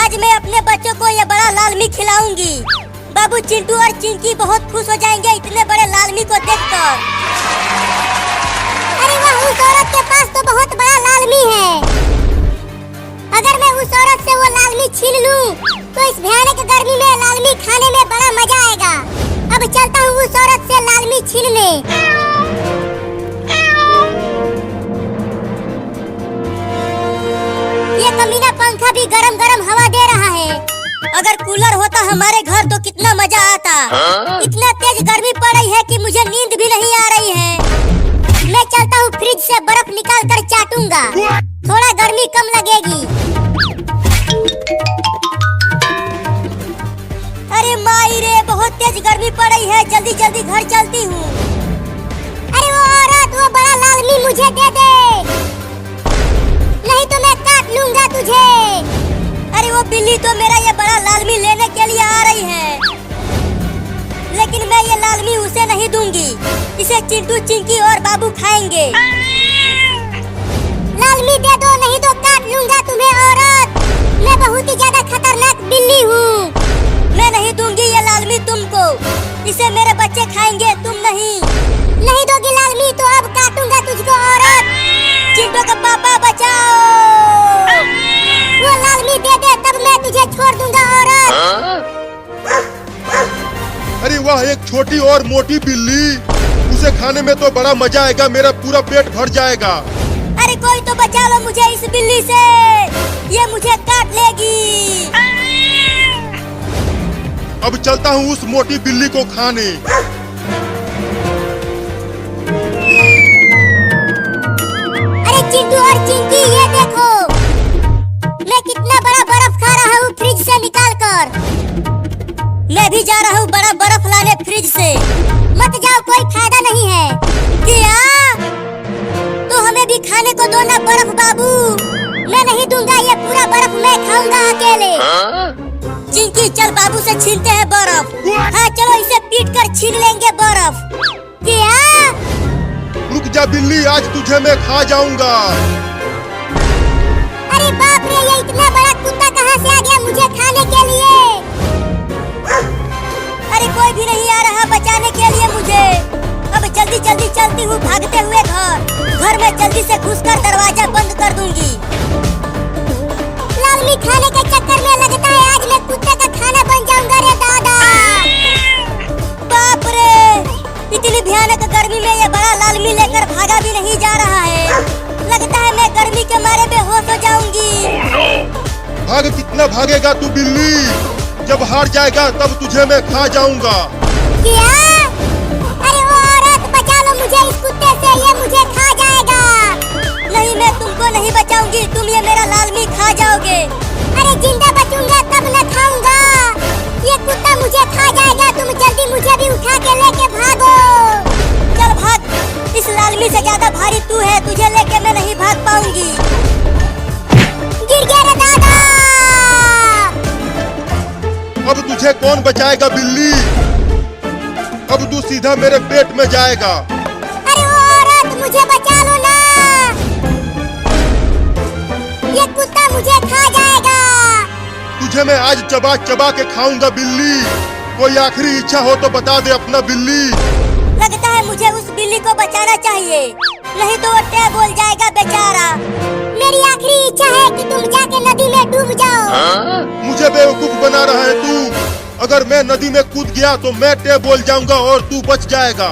आज मैं अपने बच्चों को ये बड़ा लाल मी खिलाऊंगी। बाबू चिंटू और चिंकी बहुत खुश हो जाएंगे इतने बड़े लाल मी को देखकर। अरे वाह, उस औरत के पास तो बहुत बड़ा लाल मी है। अगर मैं उस औरत से वो लाल मी छीन लूं, तो इस भयानक गर्मी में लाल मी खाने में बड़ा मजा आएगा। अब चलता हूँ उस औरत से लाल मी छीनने। ये कमीना पंखा भी गरम गरम हवा दे रहा है। अगर कूलर होता हमारे घर तो कितना मजा आता। इतना तेज गर्मी पड़ रही है कि मुझे नींद भी नहीं आ रही है। मैं चलता हूँ फ्रिज से बर्फ निकाल कर चाटूंगा, थोड़ा गर्मी कम लगेगी। अरे माई रे, बहुत तेज गर्मी पड़ रही है, जल्दी जल्दी घर चलती हूँ। अरे वो औरत, वो बड़ा लाल मी मुझे दे दे, नहीं तो मैं काट लूंगा तुझे। अरे वो बिल्ली तो मेरा ये बड़ा लाल मी लेने के लिए आ रही है, लेकिन मैं ये लाल मी उसे नहीं दूंगी। इसे चिंटू चिंकी और बाबू खाएंगे। लाल मी दे दो, नहीं तो काट लूंगा तुम्हें औरत। मैं बहुत ही ज्यादा खतरनाक बिल्ली हूँ। मैं नहीं दूंगी ये लाल मी तुमको, इसे मेरे बच्चे खाएंगे, तुम नहीं। नहीं दोगी लाल मी तो अब काटूंगा तुझको औरत। चिंटू का पापा बचाओ। वो लाल मी दे दे, तब मैं तुझे छोड़ दूंगा औरत। अरे वाह, एक छोटी और मोटी बिल्ली, उसे खाने में तो बड़ा मजा आएगा, मेरा पूरा पेट भर जाएगा। अरे कोई तो बचा लो मुझे इस बिल्ली से, ये मुझे काट लेगी। अब चलता हूँ उस मोटी बिल्ली को खाने। अरे चिंटू और चिंकी, ये देखो, मैं कितना बड़ा बर्फ खा रहा हूँ फ्रिज से निकाल कर। मैं भी जा रहा हूँ बड़ा बर्फ लाने फ्रिज से। मत जाओ, कोई फायदा नहीं है। क्या? तो हमें भी खाने को दो ना बर्फ बाबू। मैं नहीं दूंगा, ये पूरा बर्फ मैं खाऊंगा अकेले। चिंकी चल बाबू से छीनते हैं बर्फ। हाँ चलो, इसे पीट कर छीन लेंगे बर्फ। क्या? रुक जा बिल्ली, आज तुझे मैं खा जाऊंगा। अरे बाप रे, ये इतना बड़ा कुत्ता कहाँ से आ गया मुझे खाने के लिए? अरे कोई भी नहीं आ रहा बचाने के लिए मुझे। अब जल्दी जल्दी चलती हूँ भागते हुए घर में जल्दी से घुसकर दरवाजा बंद कर दूंगी। लाल मी खाने के चक्कर में लगता है आज मैं कुत्ते का खाना बन जाऊंगा रे दादा। बाप रे, इतनी भयानक गर्मी में ये बड़ा लाल मी लेकर भागा भी नहीं जा रहा है। लगता है मैं गर्मी के मारे बेहोश हो जाऊंगी। भाग, कितना भागेगा तू बिल्ली? जब हार जाएगा तब तुझे मैं खा जाऊंगा। क्या? अरे वो औरत, बचा लो मुझे इस कुत्ते से, ये मुझे खा जाएगा। नहीं, मैं तुमको नहीं बचाऊंगी, तुम ये मेरा लाल मी खा जाओगे। अरे जिंदा बचूंगा तब न खाऊंगा, ये कुत्ता मुझे खा जाएगा। तुम जल्दी मुझे भी उठा के लेके भागो। चल भाग, इस लाल मी से ज्यादा भारी तू है, तुझे लेके मैं नहीं भाग पाऊंगी। गिर गया रे दादा। अब तुझे कौन बचाएगा बिल्ली? अब तू सीधा मेरे पेट में जाएगा। अरे वो औरत, मुझे बचा लो ना, ये कुत्ता मुझे खा जाएगा। तुझे मैं आज चबा चबा के खाऊंगा बिल्ली। कोई आखिरी इच्छा हो तो बता दे अपना बिल्ली। लगता है मुझे उस बिल्ली को बचाना चाहिए, नहीं तो वो टैब बोल जाएगा बेचारा। मेरी आखिरी इच्छा है कि तुम जाके नदी में डूब जाओ। मुझे बेवकूफ बना रहा है तू। अगर मैं नदी में कूद गया तो मैं टैब बोल जाऊंगा और तू बच जाएगा।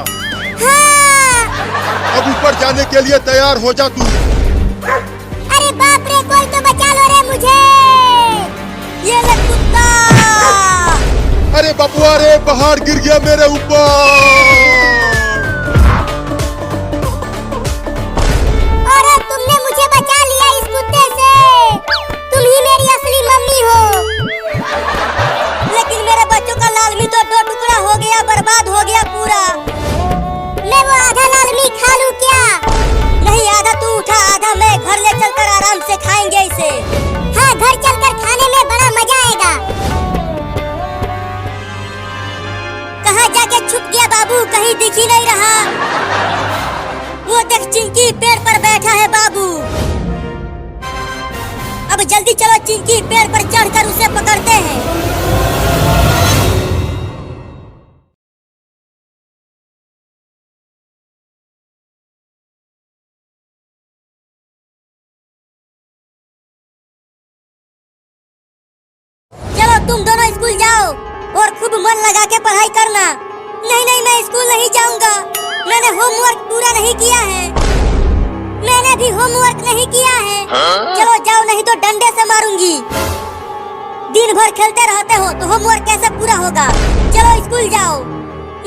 हाँ। अब ऊपर जाने के लिए तैयार हो जा तू। अरे बाप रे, कोई तो बचा लो रे मुझे। ये ले कुत्ता। अरे बपुआ रे, बाहर गिर गया मेरे ऊपर। औरत, तुमने मुझे बचा लिया इस कुत्ते से। तुम ही मेरी असली मम्मी हो। लेकिन मेरे बच्चों का लाल मी तो 2 टुकड़ा हो गया, बर्बाद हो गया पूरा। मैं वो आधा लाल मी खा लूं क्या? नहीं, आधा तू उठा, आधा मैं। घर ले चलकर आराम से खाएंगे इसे। हाँ, घर चलकर खाने में बड़ा मजा आएगा। कहाँ जाके छुप गया बाबू, कहीं दिख ही नहीं रहा। वो देख चिंकी पेड़ पर बैठा है बाबू। अब जल्दी चलो चिंकी, पेड़ पर चढ़कर उसे पकड़ते हैं। चलो तुम दोनों स्कूल जाओ और खूब मन लगा के पढ़ाई करना। नहीं नहीं, मैं स्कूल नहीं जाऊंगा। मैंने होमवर्क पूरा नहीं किया है। मैंने भी होमवर्क नहीं किया है। चलो जाओ, नहीं तो डंडे से मारूंगी। दिन भर खेलते रहते हो तो होमवर्क कैसे पूरा होगा। चलो स्कूल जाओ।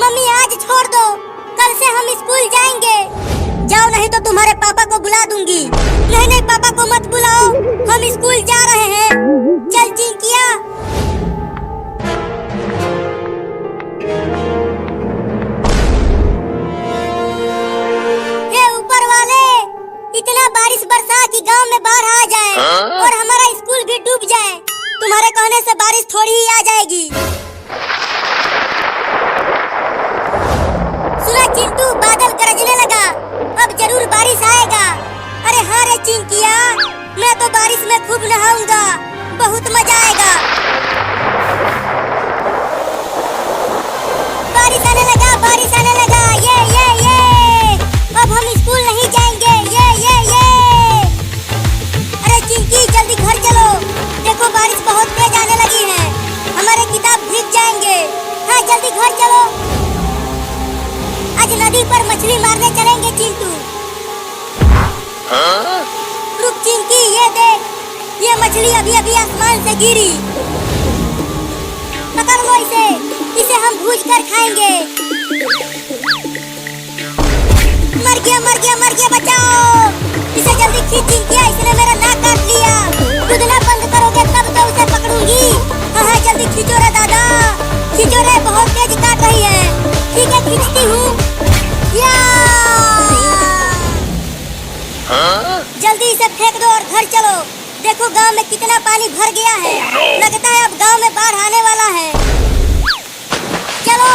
मम्मी आज छोड़ दो, कल से हम स्कूल जाएंगे। जाओ, नहीं तो तुम्हारे पापा को बुला दूंगी। नहीं नहीं, पापा को मत बुलाओ, हम स्कूल जा रहे हैं। चल चिंकिया। हे ऊपर वाले, इतना बारिश बरसा कि गांव में बाढ़ आ जाए और हमारा स्कूल भी डूब जाए। तुम्हारे कहने से बारिश थोड़ी ही आ जाएगी। सुना चिंटू, बादल गरजने लगा, अब जरूर बारिश आएगा। अरे हाँ रे चिंकिया, मैं तो बारिश में खूब नहाऊंगा, बहुत मजा आएगा। बारिश आने लगा, बारिश आने लगा। ये अब हम स्कूल नहीं जाएंगे। ये अरे चिंकी, जल्दी घर चलो, देखो बारिश बहुत तेज आने लगी है, हमारे किताब भीग जाएंगे। हाँ जल्दी घर चलो। आज नदी पर मछली मारने चलेंगे चिंटू। रुक चिंकी, ये देख, ये मछली अभी अभी आसमान से गिरी। पकड़ लो इसे हम भूज कर खाएंगे। मर गया, बचाओ। इसे जल्दी खींच चिंकिया, इसने मेरा नाक काट लिया। कूदना बंद करोगे तब तो उसे पकड़ूंगी। हाँ जल्दी खींचो रे दादा, खींचो रे, बहुत तेज काट रही है। ठीक है, खींचती हूँ। जल्दी इसे फेंक दो और घर चलो। देखो गांव में कितना पानी भर गया है। लगता है अब गांव में बाढ़ आने वाला है। चलो।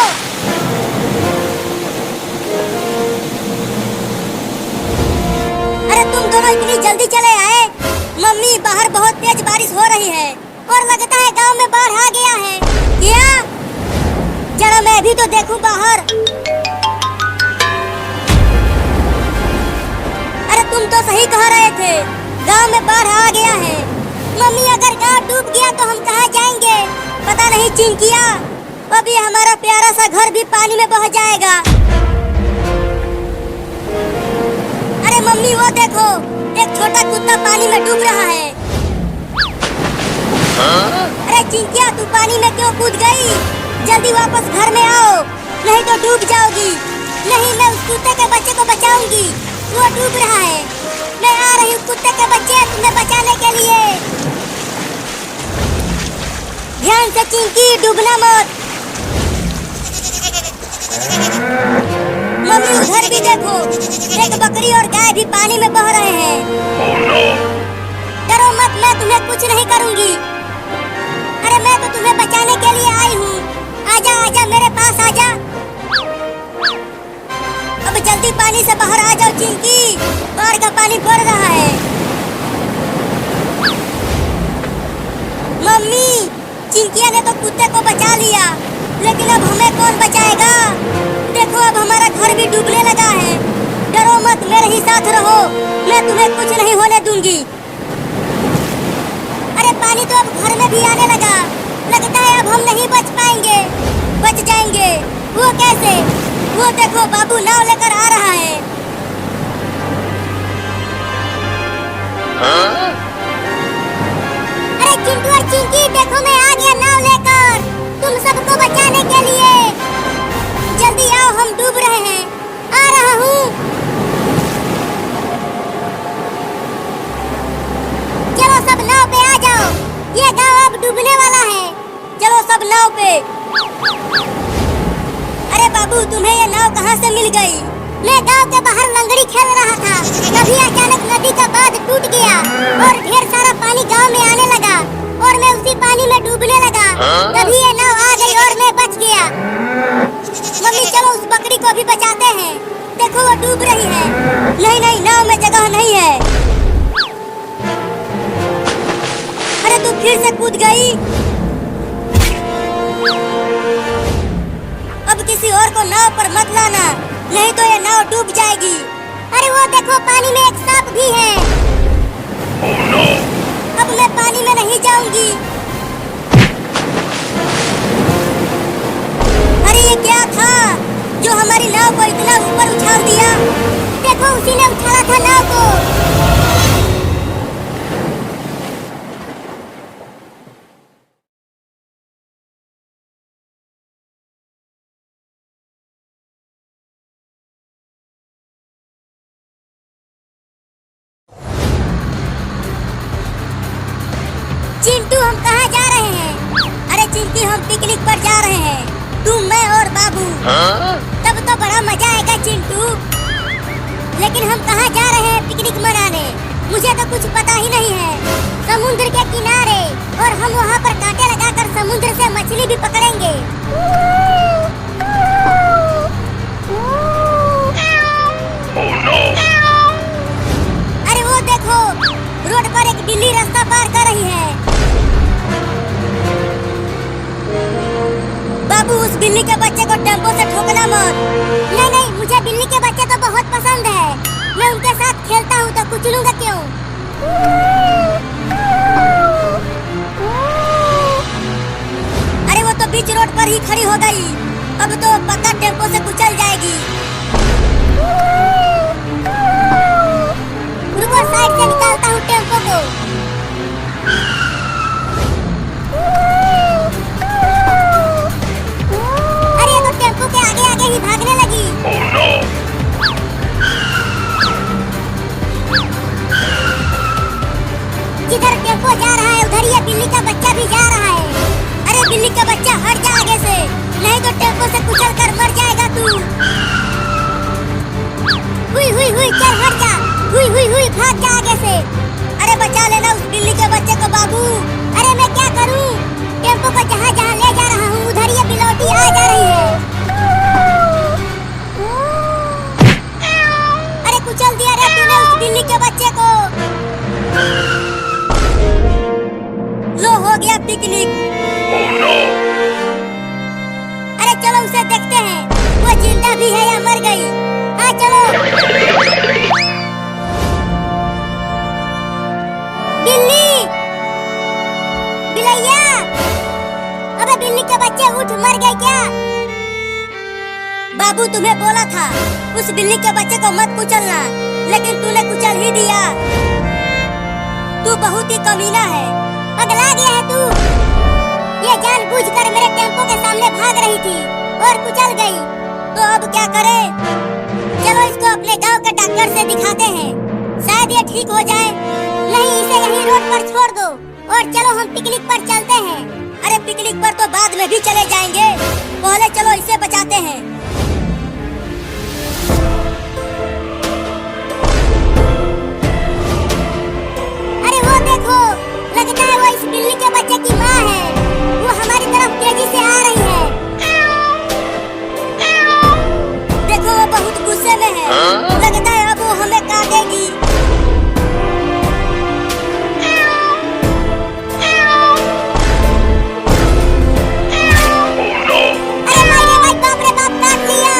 अरे तुम दोनों इतनी जल्दी चले आए। मम्मी, बाहर बहुत तेज बारिश हो रही है और लगता है गांव में बाढ़ आ गया है। क्या? जरा मैं भी तो देखूं बाहर। अरे तुम तो सही कह रहे थे, गांव में बाढ़ आ गया है। मम्मी, अगर गांव डूब गया तो हम कहाँ जाएंगे? पता नहीं चिंकिया, अभी हमारा प्यारा सा घर भी पानी में बह जाएगा। अरे मम्मी, वो देखो, एक छोटा कुत्ता पानी में डूब रहा है। अरे चिंकिया, तू पानी में क्यों कूद गई? जल्दी वापस घर में आओ, नहीं तो डूब जाओगी। नहीं, मैं उस कुत्ते के बच्चे को बचाऊंगी, वो डूब रहा है। मैं आ रही हूँ कुत्ते के बच्चे, तुम्हें बचाने के लिए। ध्यान से चिंकी, डूबना मत। मम्मी, उधर भी देखो, एक बकरी और गाय भी पानी में बह रहे हैं। डरो मत, मैं तुम्हें कुछ नहीं करूंगी। अरे मैं तो तुम्हें बचाने के लिए आई हूँ। आजा आजा, मेरे पास आजा। अब जल्दी पानी से बाहर आ जाओ चिंकी, बाढ़ का पानी बढ़ रहा है। मम्मी, चिंकिया ने तो कुत्ते को बचा लिया, लेकिन अब हमें कौन बचाएगा? देखो अब हमारा घर भी डूबने लगा है। डरो मत, मेरे ही साथ रहो, मैं तुम्हें कुछ नहीं होने दूंगी। अरे पानी तो अब घर में भी आने लगा, लगता है अब हम नहीं बच पाएंगे। बच जाएंगे। वो कैसे? वो देखो, बाबू नाव लेकर आ रहा है। अरे चिंटू और चिंकी, देखो मैं आ गया नाव लेकर, तुम सबको बचाने के लिए। जल्दी आओ, हम डूब रहे हैं। आ रहा हूँ। चलो सब नाव पे आ जाओ, ये गांव अब डूबने वाला है। चलो सब नाव पे। अरे बाबू, तुम्हें ये नाव कहाँ से मिल गई? मैं गांव के बाहर लंगड़ी खेल रहा था, तभी अचानक नदी का बांध टूट गया और ढेर सारा पानी गांव में आने लगा और मैं उसी पानी में डूबने लगा। तभी ये नाव आ गई और मैं बच गया। मम्मी, चलो उस बकरी को भी बचाते हैं, देखो वो डूब रही है। नहीं नहीं, नाव में जगह नहीं है। तू फिर से कूद गई। अब किसी और को नाव पर मत लाना, नहीं तो ये नाव डूब जाएगी। अरे वो देखो पानी में एक सांप भी है। अब मैं पानी में नहीं जाऊंगी। अरे ये क्या था जो हमारी नाव को इतना ऊपर उछाल दिया? देखो उसी ने उछाला था नाव को। चिंटू हम कहाँ जा रहे हैं? अरे चिंटी हम पिकनिक पर जा रहे हैं, तू मैं और बाबू। तब तो बड़ा मजा आएगा चिंटू। लेकिन हम कहाँ जा रहे हैं पिकनिक मनाने? मुझे तो कुछ पता ही नहीं है। समुद्र के किनारे, और हम वहाँ पर कांटे लगाकर समुद्र से मछली भी पकड़ेंगे। अरे वो देखो रोड पर एक बिल्ली रास्ता पार कर रही है। बाबू उस बिल्ली के बच्चे को टेम्पो से ठोकना मत। नहीं नहीं, मुझे बिल्ली के बच्चे तो बहुत पसंद है। मैं उनके साथ खेलता हूँ तो कुचलूंगा क्यों? अरे वो तो बीच रोड पर ही खड़ी हो गई, अब तो पक्का टेम्पो से कुचल जाएगी। रुको साइड से निकालता हूँ टेम्पो को। अरे ये तो टेम्पो के आगे आगे ही भागने लगी। जिधर टेम्पो जा रहा है उधर ये बिल्ली का बच्चा भी जा रहा है। अरे बिल्ली का बच्चा हट जा आगे से, नहीं तो टेम्पो से कुचल कर मर जाएगा तू। हुई हुई हुई, चल हट जा। हुई हुई हुई, भाग जा आगे से। अरे बचा लेना उस बिल्ली के बच्चे को बाबू। अरे मैं क्या करूं? टेम्पो को जहाँ जहाँ ले जा रहा हूँ उधर ये बिलौटी आ जा रही है। अरे कुचल दिया रे तूने उस बिल्ली के बच्चे को। लो हो गया पिकनिक। अरे चलो उसे देखते हैं, वो जिंदा भी है या मर गई। हाँ चलो। बिल्ली, बिलैया, अबे बिल्ली के बच्चे उठ, मर गए क्या? बाबू तुम्हें बोला था उस बिल्ली के बच्चे को मत कुचलना, लेकिन तूने कुचल ही दिया। तू बहुत ही कमीना है। पगला गया है तू? ये जानबूझकर मेरे टेम्पो के सामने भाग रही थी और कुचल गई। तो अब क्या करें? चलो इसको अपने गांव के डॉक्टर से दिखाते हैं, शायद ये ठीक हो जाए। नहीं, इसे यहीं रोड पर छोड़ दो और चलो हम पिकनिक पर चलते हैं। अरे पिकनिक पर तो बाद में भी चले जाएंगे, पहले चलो इसे बचाते हैं। अरे वो देखो, लगता है वो इस बिल्ली के बच्चे की माँ है। वो हमारी तरफ तेजी से आ रही है। देखो वो बहुत गुस्से में है, लगता है अब वो हमें काटेगी। अरे मारे भाई, बाप रे बाप, काट लिया।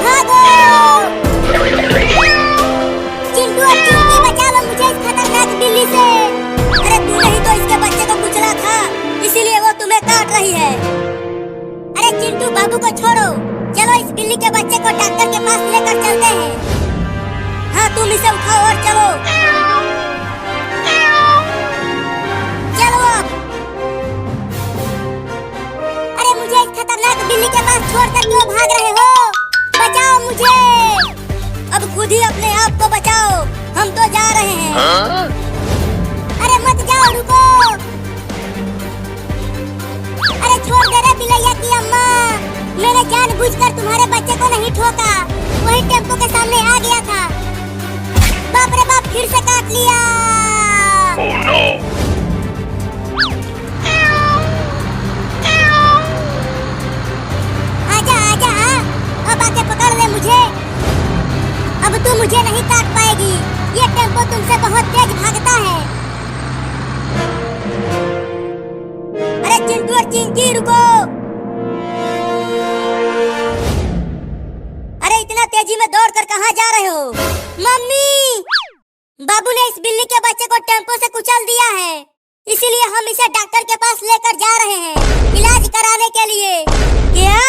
भागो चिंटू और चिंटी, बचा लो मुझे इस खतरनाक बिल्ली से। अरे तूने ही तो इसके बच्चे को कुचला था, इसीलिए वो तुम्हें काट रही है। अरे चिंटू बाबू को छोड़ो, चलो इस बिल्ली के बच्चे को डॉक्टर के पास लेकर चलते हैं। हाँ तुम इसे उठाओ और चलो। चलो अब। अरे मुझे इस खतरनाक बिल्ली के पास छोड़कर क्यों भाग रहे हो? बचाओ मुझे। अब खुद ही अपने आप को बचाओ, हम तो जा रहे हैं। अरे मत जाओ, रुको। अरे छोड़ दे रे बिलैया की अम्मा, मैंने जानबूझकर तुम्हारे बच्चे को नहीं ठोका, वही टेम्पो के सामने आ गया था। बाप रे बाप, फिर से काट लिया। आजा आजा, अब आके पकड़ ले मुझे। अब तू मुझे नहीं काट पाएगी, ये चिंकी रुको। अरे इतना तेजी में दौड़ कर कहाँ जा रहे हो? मम्मी, बाबू ने इस बिल्ली के बच्चे को टेम्पो से कुचल दिया है, इसीलिए हम इसे डॉक्टर के पास लेकर जा रहे हैं इलाज कराने के लिए। क्या?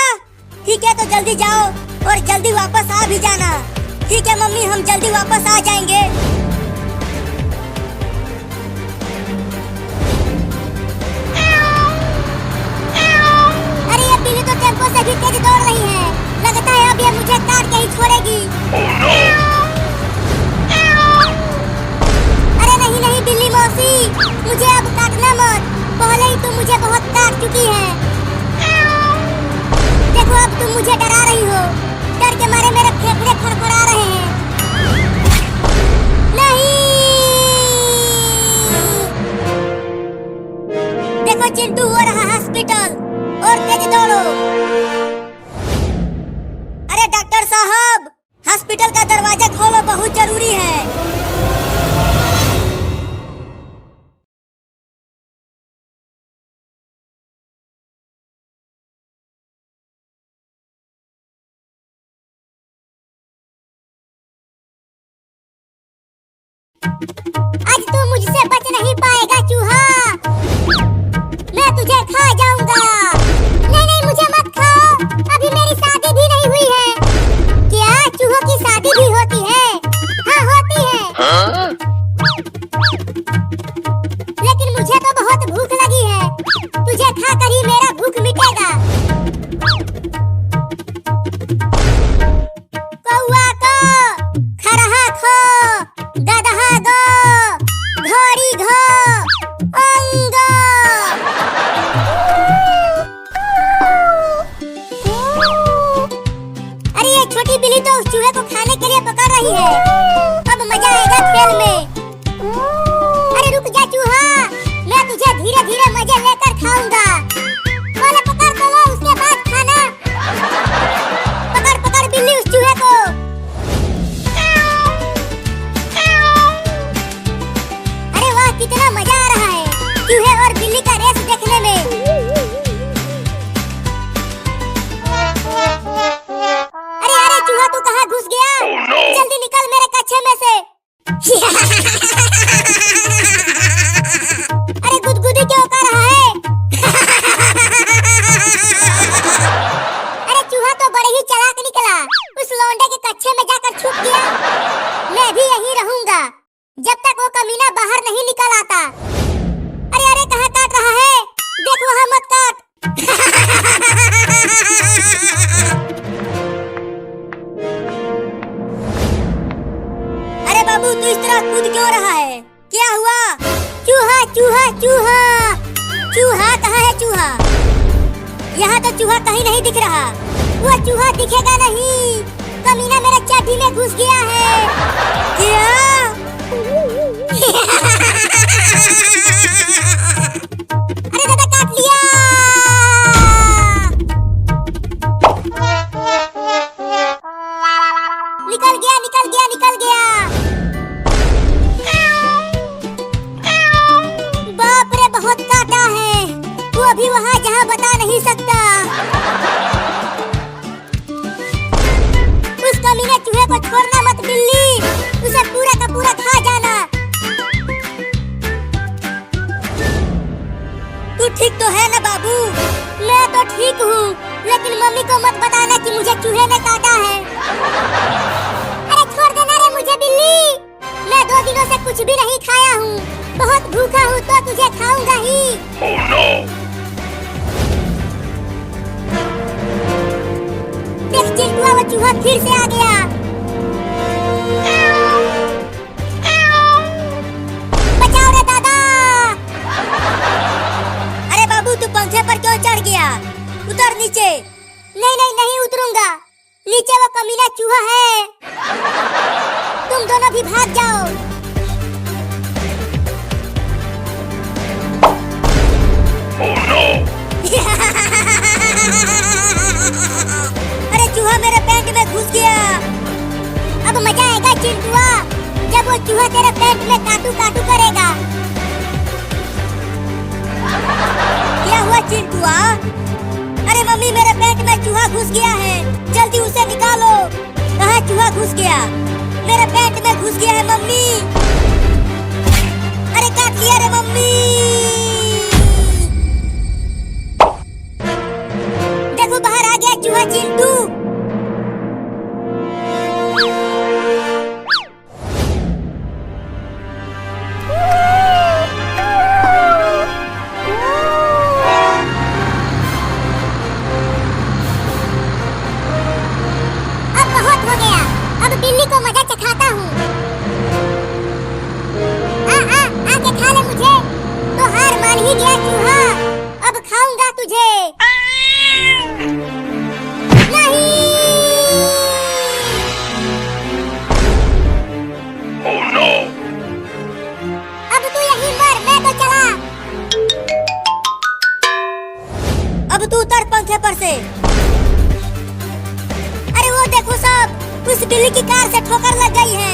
ठीक है, तो जल्दी जाओ और जल्दी वापस आ भी जाना। ठीक है मम्मी, हम जल्दी वापस आ जाएंगे। अरे ये बिल्ली तो टेम्पो से भी तेज दौड़ रही है, लगता है अब ये मुझे काट के ही छोड़ेगी। अरे नहीं नहीं बिल्ली मौसी, मुझे अब काटना मत, पहले ही तुम मुझे बहुत काट चुकी है। देखो अब तुम मुझे डरा रही हो, डर के मारे मेरे फेफड़े फड़फड़ा रहे हैं। नहीं, देखो चिंटू हो रहा हॉस्पिटल, और तेज दौड़ो। अरे डॉक्टर साहब, हॉस्पिटल का दरवाजा खोलो, बहुत जरूरी है। आज तू मुझसे बच नहीं पाएगा चूहा, मैं तुझे खा जाऊंगा। नहीं नहीं मुझे मत खाओ, अभी मेरी शादी भी नहीं हुई है। क्या चूहों की शादी भी होती है? हाँ होती है। लेकिन मुझे तो बहुत भूख लगी है, तुझे खाकर ही मेरा भूख मिटेगा। कौआ को, खरहा खो, गदहा गो, घोड़ी घो, अंगो। अरे ये छोटी बिल्ली तो उस चूहे को खाने के लिए पकड़ रही है, अब मजा आएगा खेल में। अरे रुक जा चूहा, मैं तुझे धीरे धीरे मजे लेकर खाऊंगा। पहले पकड़ तो लो, उसके बाद खाना। पकड़ पकड़ बिल्ली उस चूहे को। अरे वाह, कितना मजा आ रहा है चूहे और बिल्ली का रेस देखने में। अरे अरे चूहा तू कहाँ घुस गया? जल्दी निकल मेरे कच्छे में से। अरे गुदगुदी क्यों कर रहा है? अरे चूहा तो बड़े ही चालाक निकला, उस लौंडे के कच्छे में जाकर छुप गया। मैं भी यहीं रहूंगा जब तक वो कमीना बाहर नहीं निकल आता। अरे अरे कहाँ काट रहा है? देख वहाँ मत काट। अरे बाबू, तू इस तरह कूद क्यों रहा है? क्या हुआ? चूहा चूहा चूहा। चूहा कहाँ है? चूहा यहाँ तो चूहा कहीं नहीं दिख रहा। वो चूहा दिखेगा नहीं, कमीना मेरे चड्डी में घुस गया है। क्या? अरे दादा काट लिया। निकल गया निकल गया निकल गया। बाप रे बहुत काटा है, वो अभी वहाँ जहाँ बता नहीं सकता। उस कमीने चूहे को छोड़ना मत बिल्ली, उसे पूरा का पूरा खा जाना। तू ठीक तो है ना बाबू? मैं तो ठीक हूँ, लेकिन मम्मी को मत बताना कि मुझे चूहे ने काटा है। अरे छोड़ देना रे मुझे बिल्ली, मैं 2 दिनों से कुछ भी नहीं खाया हूँ, बहुत भूखा हूँ तो तुझे खाऊंगा ही। Oh no! देख चिंटुआ, वो चूहा फिर से आ गया। बचाओ रे दादा। अरे बाबू, तू पंखे पर क्यों चढ़ गया? उतर नीचे। नहीं नहीं नहीं उतरूंगा, नीचे वो कमीना चूहा है। तुम दोनों भी भाग जाओ। Oh no! अरे चूहा मेरे पैंट में घुस गया। अब मजा आएगा चिंटुआ, जब वो चूहा तेरे पैंट में काटू काटू करेगा। क्या हुआ चिंटुआ? अरे मम्मी मेरे पेट में चूहा घुस गया है, जल्दी उसे निकालो। कहाँ चूहा घुस गया? मेरे पेट में घुस गया है मम्मी। अरे काट लिया रे मम्मी। देखो बाहर आ गया चूहा चिंटू। बिल्ली को मजा चखाता हूँ। आके खा ले मुझे। तो हार मान ही गया चूहा, अब खाऊंगा तुझे। नहीं। Oh no! अब तू यहीं मर, मैं तो चला। अब तू उतर पंखे पर से। अरे वो देखो सब, उस बिल्ली की कार से ठोकर लग गई है।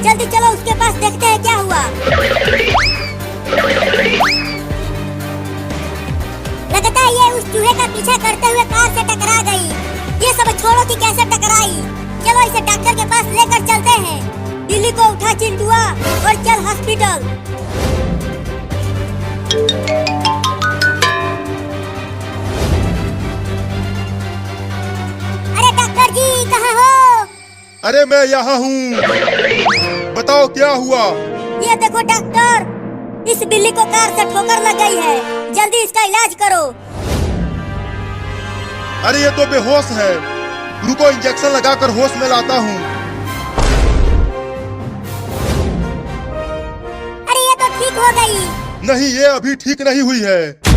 जल्दी चलो उसके पास देखते हैं क्या हुआ। लगता है ये उस चूहे का पीछा करते हुए कार से टकरा गई। ये सब छोड़ो कि कैसे टकराई। चलो इसे डॉक्टर के पास लेकर चलते हैं। बिल्ली को उठा चिंटुआ और चल हॉस्पिटल। जी कहाँ हो? अरे मैं यहाँ हूँ, बताओ क्या हुआ? ये देखो डॉक्टर, इस बिल्ली को कार से ठोकर लग गई है, जल्दी इसका इलाज करो। अरे ये तो बेहोश है, रुको इंजेक्शन लगाकर होश में लाता हूँ। अरे ये तो ठीक हो गई। नहीं, ये अभी ठीक नहीं हुई है।